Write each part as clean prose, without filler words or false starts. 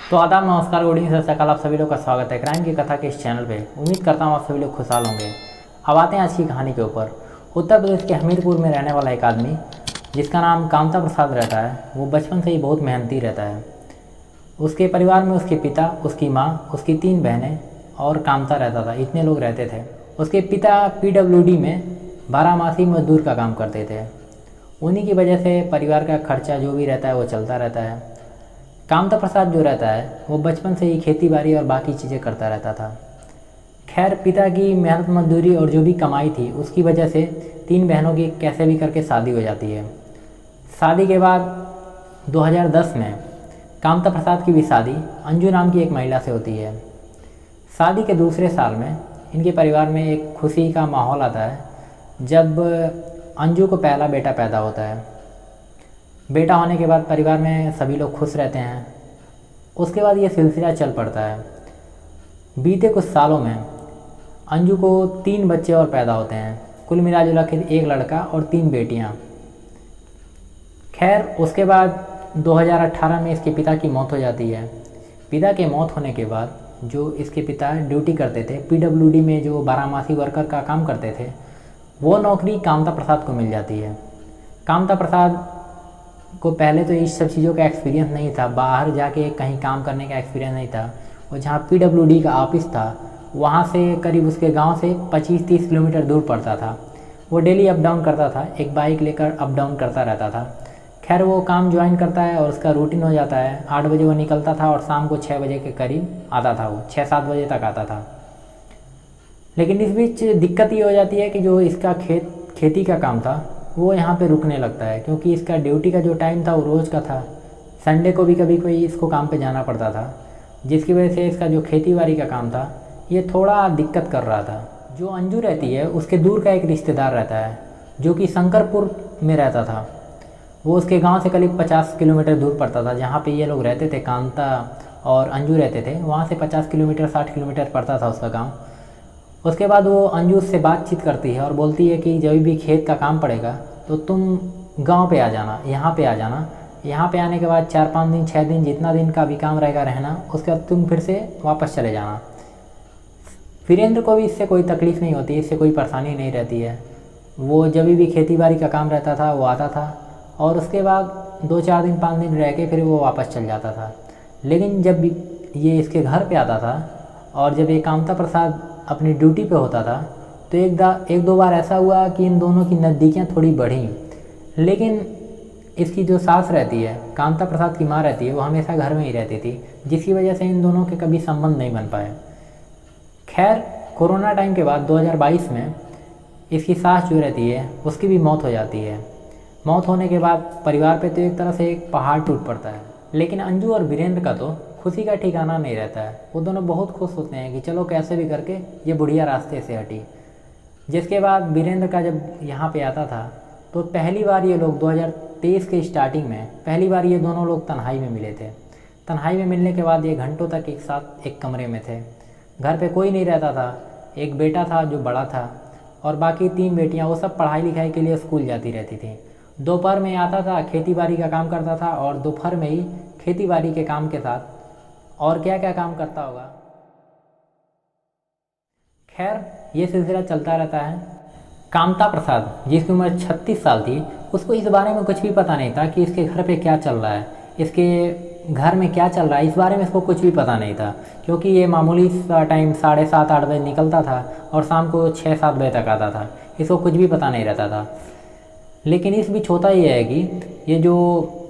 तो आदाब, नमस्कार, गुड इवनिंग, सत श्री अकाल। आप सभी लोग का स्वागत है क्राइम की कथा के इस चैनल पे। उम्मीद करता हूँ आप सभी लोग खुशहाल होंगे। अब आते हैं आज की कहानी के ऊपर। उत्तर प्रदेश के हमीरपुर में रहने वाला एक आदमी जिसका नाम कामता प्रसाद रहता है, वो बचपन से ही बहुत मेहनती रहता है। उसके परिवार में उसके पिता, उसकी माँ, उसकी 3 बहनें और कामता रहता था। इतने लोग रहते थे। उसके पिता PWD में 12 मजदूर का काम करते थे। उन्हीं की वजह से परिवार का खर्चा जो भी रहता है वो चलता रहता है। कामता प्रसाद जो रहता है वो बचपन से ही खेती बाड़ी और बाकी चीज़ें करता रहता था। खैर, पिता की मेहनत मजदूरी और जो भी कमाई थी उसकी वजह से 3 बहनों की कैसे भी करके शादी हो जाती है। शादी के बाद 2010 में कामता प्रसाद की भी शादी अंजू नाम की एक महिला से होती है। शादी के दूसरे साल में इनके परिवार में एक खुशी का माहौल आता है जब अंजू को पहला बेटा पैदा होता है। बेटा होने के बाद परिवार में सभी लोग खुश रहते हैं। उसके बाद ये सिलसिला चल पड़ता है। बीते कुछ सालों में अंजू को 3 बच्चे और पैदा होते हैं। कुल मिला जुला के 1 लड़का और 3 बेटियां। खैर, उसके बाद 2018 में इसके पिता की मौत हो जाती है। पिता के मौत होने के बाद जो इसके पिता ड्यूटी करते थे, PWD में जो 12 वर्कर का काम करते थे, वो नौकरी कामता प्रसाद को मिल जाती है। कामता प्रसाद को पहले तो इस सब चीज़ों का एक्सपीरियंस नहीं था, बाहर जाके कहीं काम करने का एक्सपीरियंस नहीं था। और जहाँ PWD का ऑफिस था वहाँ से करीब उसके गांव से 25-30 किलोमीटर दूर पड़ता था। वो डेली अप डाउन करता था, एक बाइक लेकर अप डाउन करता रहता था। खैर, वो काम ज्वाइन करता है और उसका रूटीन हो जाता है। 8 बजे वो निकलता था और शाम को 6 बजे के करीब आता था। वो 6-7 बजे तक आता था। लेकिन इस बीच दिक्कत ये हो जाती है कि जो इसका खेती का काम था वो यहाँ पे रुकने लगता है, क्योंकि इसका ड्यूटी का जो टाइम था वो रोज़ का था। संडे को भी कभी कोई इसको काम पे जाना पड़ता था, जिसकी वजह से इसका जो खेती बाड़ी का काम था ये थोड़ा दिक्कत कर रहा था। जो अंजू रहती है उसके दूर का एक रिश्तेदार रहता है जो कि शंकरपुर में रहता था। वो उसके गांव से करीब 50 किलोमीटर दूर पड़ता था। जहाँ पे ये लोग रहते थे, कांता और अंजू रहते थे, वहाँ से 50 किलोमीटर 60 किलोमीटर पड़ता था उसका गाँव। उसके बाद वो अंजू से बातचीत करती है और बोलती है कि जब भी खेत का काम पड़ेगा तो तुम गांव पे आ जाना, यहाँ पे आ जाना। यहाँ पे आने के बाद 4-5 दिन 6 दिन जितना दिन का भी काम रहेगा रहना, उसके बाद तुम फिर से वापस चले जाना। वीरेंद्र को भी इससे कोई तकलीफ़ नहीं होती, इससे कोई परेशानी नहीं रहती है। वो जब भी खेती बाड़ी का काम रहता था वो आता था और उसके बाद 2-4 दिन 5 दिन रह के फिर वो वापस चल जाता था। लेकिन जब ये इसके घर पे आता था और जब ये कामता प्रसाद अपनी ड्यूटी पे होता था तो एक दो बार ऐसा हुआ कि इन दोनों की नज़दीकियाँ थोड़ी बढ़ी। लेकिन इसकी जो सास रहती है, कामता प्रसाद की माँ रहती है, वो हमेशा घर में ही रहती थी, जिसकी वजह से इन दोनों के कभी संबंध नहीं बन पाए। खैर, कोरोना टाइम के बाद 2022 में इसकी सास जो रहती है उसकी भी मौत हो जाती है। मौत होने के बाद परिवार पे तो एक तरह से एक पहाड़ टूट पड़ता है। लेकिन अंजू और वीरेंद्र का तो खुशी का ठिकाना नहीं रहता है। वो दोनों बहुत खुश होते हैं कि चलो कैसे भी करके ये बुढ़िया रास्ते से हटी। जिसके बाद वीरेंद्र का जब यहाँ पे आता था तो पहली बार ये लोग 2023 के स्टार्टिंग में पहली बार ये दोनों लोग तन्हाई में मिले थे। तन्हाई में मिलने के बाद ये घंटों तक एक साथ एक कमरे में थे। घर पे कोई नहीं रहता था। एक बेटा था जो बड़ा था और बाकी 3 बेटियाँ, वो सब पढ़ाई लिखाई के लिए स्कूल जाती रहती थी। दोपहर में आता था, खेती बाड़ी का काम करता था और दोपहर में ही खेती बाड़ी के काम के साथ और क्या क्या काम करता होगा। खैर, ये सिलसिला चलता रहता है। कामता प्रसाद जिसकी उम्र 36 साल थी, उसको इस बारे में कुछ भी पता नहीं था कि इसके घर पे क्या चल रहा है, इसके घर में क्या चल रहा है, इस बारे में इसको कुछ भी पता नहीं था। क्योंकि ये मामूली सा टाइम 7:30-8 बजे निकलता था और शाम को 6-7 बजे तक आता था। इसको कुछ भी पता नहीं रहता था। लेकिन इस बीच होता ये है कि ये जो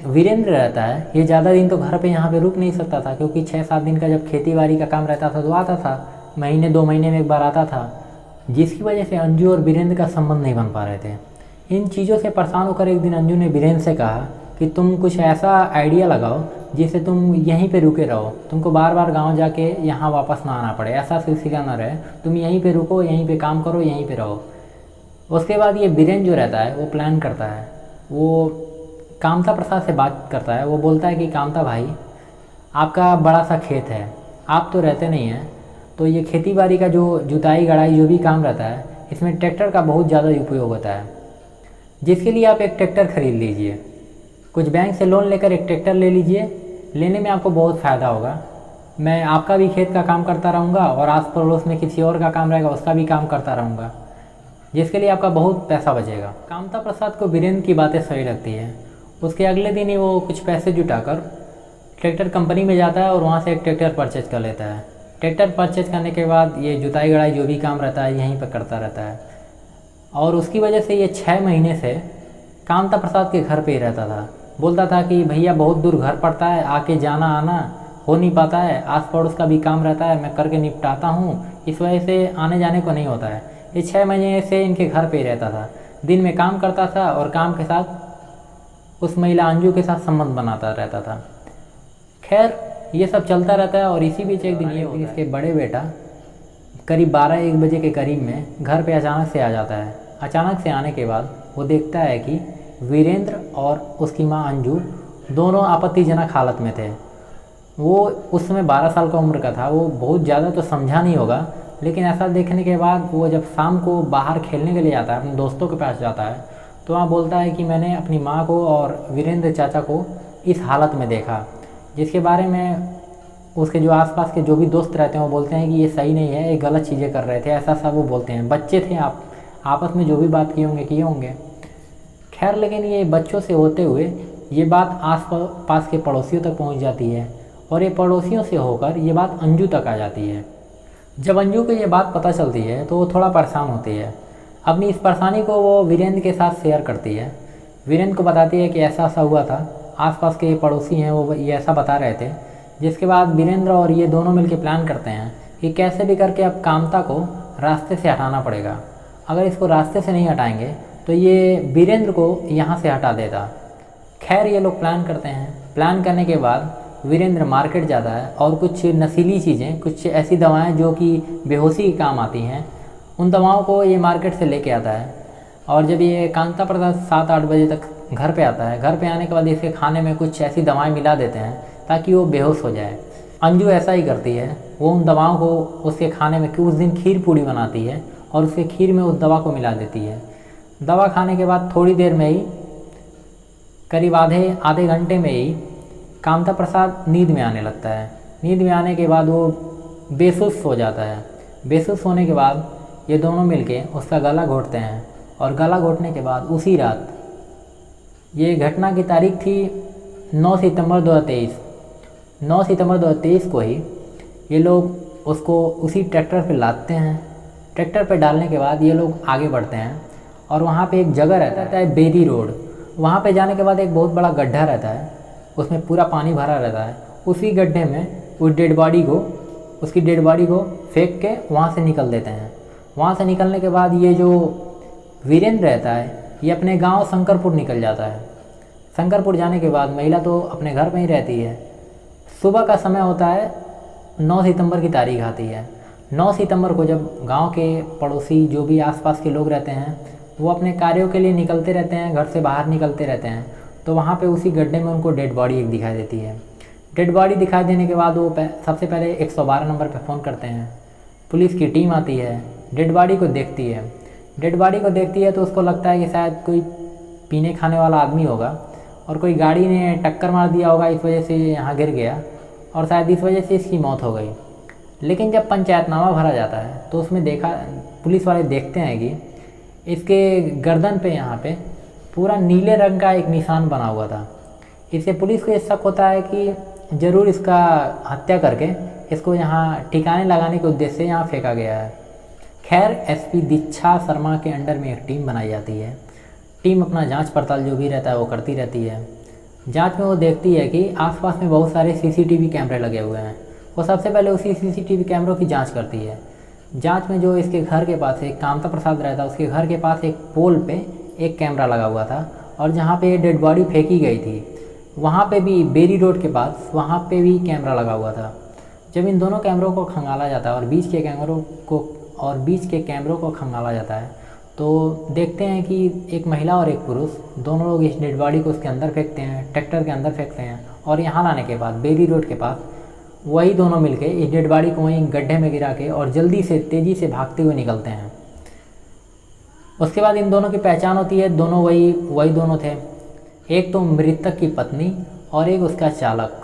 वीरेंद्र रहता है ये ज़्यादा दिन तो घर पे यहाँ पे रुक नहीं सकता था, क्योंकि 6-7 दिन का जब खेती बाड़ी का काम रहता था तो आता था, महीने 2 महीने में एक बार आता था, जिसकी वजह से अंजू और वीरेंद्र का संबंध नहीं बन पा रहे थे। इन चीज़ों से परेशान होकर एक दिन अंजू ने वीरेंद्र से कहा कि तुम कुछ ऐसा आइडिया लगाओ जिससे तुम यहीं पे रुके रहो, तुमको बार बार गांव जाके यहाँ वापस ना आना पड़े, ऐसा सिलसिला ना रहे, तुम यहीं पे रुको, यहीं पे काम करो, यहीं पे रहो। उसके बाद ये वीरेंद्र जो रहता है वो प्लान करता है, वो कामता प्रसाद से बात करता है। वो बोलता है कि कामता भाई, आपका बड़ा सा खेत है, आप तो रहते नहीं हैं, तो ये खेती बाड़ी का जो जुताई गड़ाई जो भी काम रहता है इसमें ट्रैक्टर का बहुत ज़्यादा उपयोग होता है, जिसके लिए आप एक ट्रैक्टर खरीद लीजिए। कुछ बैंक से लोन लेकर एक ट्रैक्टर ले लीजिए, लेने में आपको बहुत फ़ायदा होगा। मैं आपका भी खेत का काम करता रहूँगा और आस पड़ोस में किसी और का काम रहेगा उसका भी काम करता रहूँगा, जिसके लिए आपका बहुत पैसा बचेगा। कामता प्रसाद को वीरेंद्र की बातें सही लगती है। उसके अगले दिन ही वो कुछ पैसे जुटाकर ट्रैक्टर कंपनी में जाता है और वहाँ से एक ट्रैक्टर परचेज कर लेता है। ट्रैक्टर परचेज करने के बाद ये जुताई गड़ाई जो भी काम रहता है यहीं पर करता रहता है, और उसकी वजह से ये 6 महीने से कामता प्रसाद के घर पे ही रहता था। बोलता था कि भैया बहुत दूर घर पड़ता है, आके जाना आना हो नहीं पाता है, आस पड़ोस का भी काम रहता है, मैं करके निपटाता हूँ, इस वजह से आने जाने को नहीं होता है। ये 6 महीने से इनके घर पे ही रहता था, दिन में काम करता था और काम के साथ उस महिला अंजू के साथ संबंध बनाता रहता था। खैर ये सब चलता रहता है और इसी बीच एक दिन ये होता है, इसके बड़े बेटा करीब 12-1 बजे के करीब में घर पे अचानक से आ जाता है। अचानक से आने के बाद वो देखता है कि वीरेंद्र और उसकी माँ अंजू दोनों आपत्तिजनक हालत में थे। वो उस समय 12 साल का उम्र का था, वो बहुत ज़्यादा तो समझा नहीं होगा, लेकिन ऐसा देखने के बाद वो जब शाम को बाहर खेलने के लिए जाता है, अपने दोस्तों के पास जाता है, तो वहाँ बोलता है कि मैंने अपनी माँ को और वीरेंद्र चाचा को इस हालत में देखा, जिसके बारे में उसके जो आसपास के जो भी दोस्त रहते हैं वो बोलते हैं कि ये सही नहीं है, ये गलत चीज़ें कर रहे थे, ऐसा सब वो बोलते हैं। बच्चे थे, आप आपस में जो भी बात किए होंगे। खैर लेकिन ये बच्चों से होते हुए ये बात आस पास के पड़ोसियों तक पहुंच जाती है और ये पड़ोसियों से होकर ये बात अंजू तक आ जाती है। जब अंजू को ये बात पता चलती है तो वो थोड़ा परेशान होती है। अपनी इस परेशानी को वो वीरेंद्र के साथ शेयर करती है। वीरेंद्र को बताती है कि ऐसा ऐसा हुआ था, आसपास के पड़ोसी हैं वो ये ऐसा बता रहे थे। जिसके बाद वीरेंद्र और ये दोनों मिलकर प्लान करते हैं कि कैसे भी करके अब कामता को रास्ते से हटाना पड़ेगा। अगर इसको रास्ते से नहीं हटाएंगे तो ये वीरेंद्र को यहाँ से हटा देता। खैर ये लोग प्लान करते हैं। प्लान करने के बाद वीरेंद्र मार्केट जाता है और कुछ नशीली चीज़ें, कुछ ऐसी दवाएं जो कि बेहोशी के काम आती हैं, उन दवाओं को ये मार्केट से लेके आता है। और जब ये कामता प्रसाद 7-8 बजे तक घर पे आता है, घर पे आने के बाद इसके खाने में कुछ ऐसी दवाएं मिला देते हैं ताकि वो बेहोश हो जाए। अंजू ऐसा ही करती है, वो उन दवाओं को उसके खाने में, कि उस दिन खीर पूड़ी बनाती है और उसके खीर में उस दवा को मिला देती है। दवा खाने के बाद थोड़ी देर में ही, करीब आधे घंटे में ही कामता प्रसाद नींद में आने लगता है। नींद में आने के बाद वो बेसुध हो जाता है। बेसुध होने के बाद ये दोनों मिलके उसका गला घोंटते हैं और गला घोंटने के बाद उसी रात, ये घटना की तारीख थी 9 सितंबर 2023। 9 सितंबर 2023 को ही ये लोग उसको उसी ट्रैक्टर पे लादते हैं। ट्रैक्टर पे डालने के बाद ये लोग आगे बढ़ते हैं और वहाँ पे एक जगह रहता है बेरी रोड। वहाँ पे जाने के बाद एक बहुत बड़ा गड्ढा रहता है, उसमें पूरा पानी भरा रहता है। उसी गड्ढे में उसकी डेड बॉडी को फेंक के वहाँ से निकल देते हैं। वहाँ से निकलने के बाद ये जो वीरेंद्र रहता है ये अपने गांव शंकरपुर निकल जाता है। शंकरपुर जाने के बाद महिला तो अपने घर में ही रहती है। सुबह का समय होता है, 9 सितंबर की तारीख आती है। 9 सितंबर को जब गांव के पड़ोसी जो भी आसपास के लोग रहते हैं वो अपने कार्यों के लिए निकलते रहते हैं, घर से बाहर निकलते रहते हैं, तो वहाँ पे उसी गड्ढे में उनको डेड बॉडी एक दिखाई देती है। डेड बॉडी दिखाई देने के बाद वो सबसे पहले 112 नंबर पे फ़ोन करते हैं। पुलिस की टीम आती है, डेड बॉडी को देखती है। डेड बॉडी को देखती है तो उसको लगता है कि शायद कोई पीने खाने वाला आदमी होगा और कोई गाड़ी ने टक्कर मार दिया होगा, इस वजह से ये यहाँ गिर गया और शायद इस वजह से इसकी मौत हो गई। लेकिन जब पंचायतनामा भरा जाता है तो उसमें पुलिस वाले देखते हैं कि इसके गर्दन पे यहाँ पे पूरा नीले रंग का एक निशान बना हुआ था। इससे पुलिस को ये शक होता है कि ज़रूर इसका हत्या करके इसको यहाँ ठिकाने लगाने के उद्देश्य से यहाँ फेंका गया है। खैर एसपी दीक्षा शर्मा के अंडर में एक टीम बनाई जाती है। टीम अपना जांच पड़ताल जो भी रहता है वो करती रहती है। जांच में वो देखती है कि आसपास में बहुत सारे सीसीटीवी कैमरे लगे हुए हैं। वो सबसे पहले उसी सीसीटीवी कैमरों की जांच करती है। जांच में जो इसके घर के पास एक कामता प्रसाद रहता है, उसके घर के पास एक पोल पे एक कैमरा लगा हुआ था और जहाँ पे डेड बॉडी फेंकी गई थी वहाँ पे भी बेरी रोड के पास वहाँ पे भी कैमरा लगा हुआ था। जब इन दोनों कैमरों को खंगाला जाता है और बीच के कैमरों को खंगाला जाता है तो देखते हैं कि एक महिला और एक पुरुष दोनों लोग इस डेड बॉडी को उसके अंदर फेंकते हैं, ट्रैक्टर के अंदर फेंकते हैं और यहाँ लाने के बाद बेरी रोड के पास वही दोनों मिलके इस डेड बॉडी को वहीं गड्ढे में गिरा के और तेज़ी से भागते हुए निकलते हैं। उसके बाद इन दोनों की पहचान होती है, दोनों वही दोनों थे। एक तो मृतक की पत्नी और एक उसका चालक।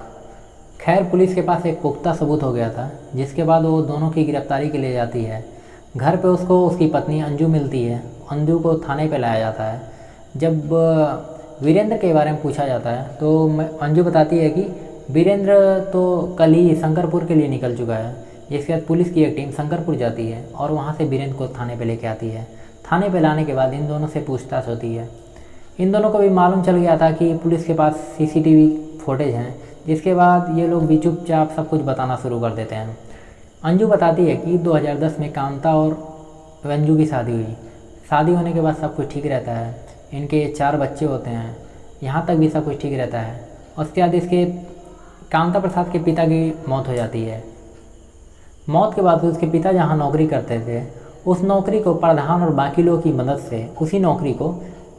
खैर पुलिस के पास एक पुख्ता सबूत हो गया था, जिसके बाद वो दोनों की गिरफ्तारी के लिए जाती है। घर पे उसको उसकी पत्नी अंजू मिलती है। अंजू को थाने पे लाया जाता है। जब वीरेंद्र के बारे में पूछा जाता है तो अंजू बताती है कि वीरेंद्र तो कल ही शंकरपुर के लिए निकल चुका है। जिसके बाद पुलिस की एक टीम शंकरपुर जाती है और वहाँ से वीरेंद्र को थाने पे लेके आती है। थाने पे लाने के बाद इन दोनों से पूछताछ होती है। इन दोनों को भी मालूम चल गया था कि पुलिस के पास सीसीटीवी फुटेज हैं, जिसके बाद ये लोग भी चुपचाप सब कुछ बताना शुरू कर देते हैं। अंजू बताती है कि 2010 में कांता और अंजू की शादी हुई। शादी होने के बाद सब कुछ ठीक रहता है, इनके 4 बच्चे होते हैं, यहाँ तक भी सब कुछ ठीक रहता है। उसके बाद इसके कांता प्रसाद के पिता की मौत हो जाती है। मौत के बाद उसके पिता जहाँ नौकरी करते थे, उस नौकरी को प्रधान और बाकी लोगों की मदद से उसी नौकरी को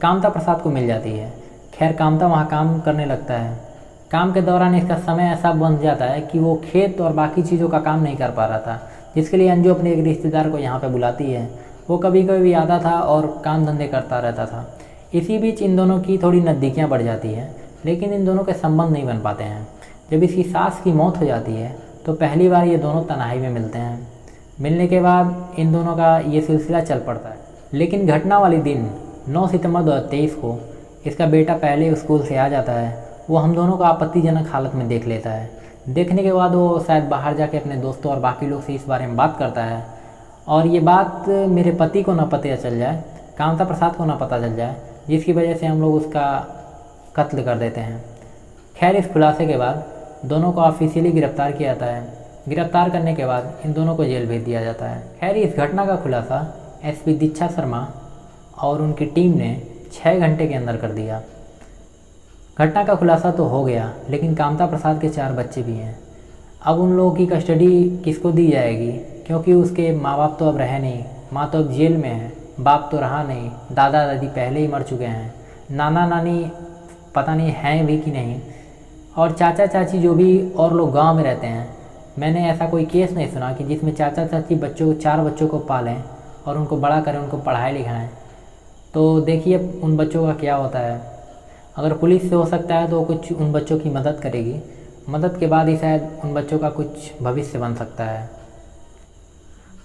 कांता प्रसाद को मिल जाती है। खैर कांता वहाँ काम करने लगता है। काम के दौरान इसका समय ऐसा बन जाता है कि वो खेत और बाकी चीज़ों का काम नहीं कर पा रहा था, जिसके लिए अंजू अपने एक रिश्तेदार को यहाँ पे बुलाती है। वो कभी कभी आता था और काम धंधे करता रहता था। इसी बीच इन दोनों की थोड़ी नज़दीकियाँ बढ़ जाती हैं, लेकिन इन दोनों के संबंध नहीं बन पाते हैं। जब इसकी सास की मौत हो जाती है तो पहली बार ये दोनों तन्हाई में मिलते हैं। मिलने के बाद इन दोनों का ये सिलसिला चल पड़ता है। लेकिन घटना वाली दिन 9 सितंबर 2023 को इसका बेटा पहले स्कूल से आ जाता है। वो हम दोनों को आपत्तिजनक हालत में देख लेता है। देखने के बाद वो शायद बाहर जाके अपने दोस्तों और बाकी लोग से इस बारे में बात करता है, और ये बात मेरे पति को ना पता चल जाए, कांता प्रसाद को ना पता चल जाए, जिसकी वजह से हम लोग उसका कत्ल कर देते हैं। खैर इस खुलासे के बाद दोनों को ऑफिशियली गिरफ्तार किया जाता है। गिरफ्तार करने के बाद इन दोनों को जेल भेज दिया जाता है। खैर इस घटना का खुलासा एसपी दीक्षा शर्मा और उनकी टीम ने 6 घंटे के अंदर कर दिया। घटना का खुलासा तो हो गया, लेकिन कांता प्रसाद के 4 बच्चे भी हैं। अब उन लोगों की कस्टडी किसको दी जाएगी, क्योंकि उसके माँ बाप तो अब रहे नहीं, माँ तो अब जेल में है, बाप तो रहा नहीं, दादा दादी पहले ही मर चुके हैं, नाना नानी पता नहीं हैं भी कि नहीं, और चाचा चाची जो भी और लोग गांव में रहते हैं। मैंने ऐसा कोई केस नहीं सुना कि जिसमें चाचा चाची 4 बच्चों को पालें और उनको बड़ा करें, उनको पढ़ाई लिखाएं। तो देखिए उन बच्चों का क्या होता है। अगर पुलिस से हो सकता है तो कुछ उन बच्चों की मदद करेगी, मदद के बाद ही शायद उन बच्चों का कुछ भविष्य बन सकता है।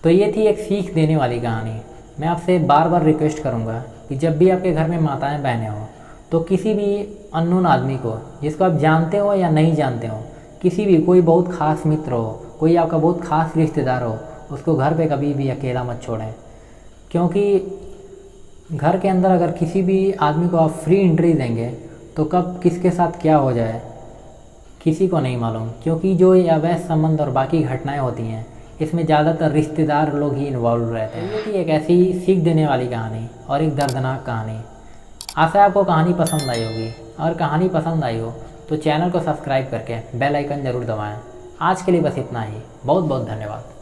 तो ये थी एक सीख देने वाली कहानी। मैं आपसे बार बार रिक्वेस्ट करूँगा कि जब भी आपके घर में माताएं बहनें हों तो किसी भी अननोन आदमी को, जिसको आप जानते हो या नहीं जानते हो, किसी भी कोई बहुत ख़ास मित्र हो, कोई आपका बहुत ख़ास रिश्तेदार हो, उसको घर पे कभी भी अकेला मत छोड़ें। क्योंकि घर के अंदर अगर किसी भी आदमी को आप फ्री एंट्री देंगे तो कब किसके साथ क्या हो जाए किसी को नहीं मालूम। क्योंकि जो ये अवैध संबंध और बाकी घटनाएं होती हैं, इसमें ज़्यादातर रिश्तेदार लोग ही इन्वॉल्व रहते हैं। ये थी एक ऐसी सीख देने वाली कहानी और एक दर्दनाक कहानी। आशा है आपको कहानी पसंद आई होगी। अगर कहानी पसंद आई हो तो चैनल को सब्सक्राइब करके बेल आइकन ज़रूर दबाएं। आज के लिए बस इतना ही। बहुत बहुत धन्यवाद।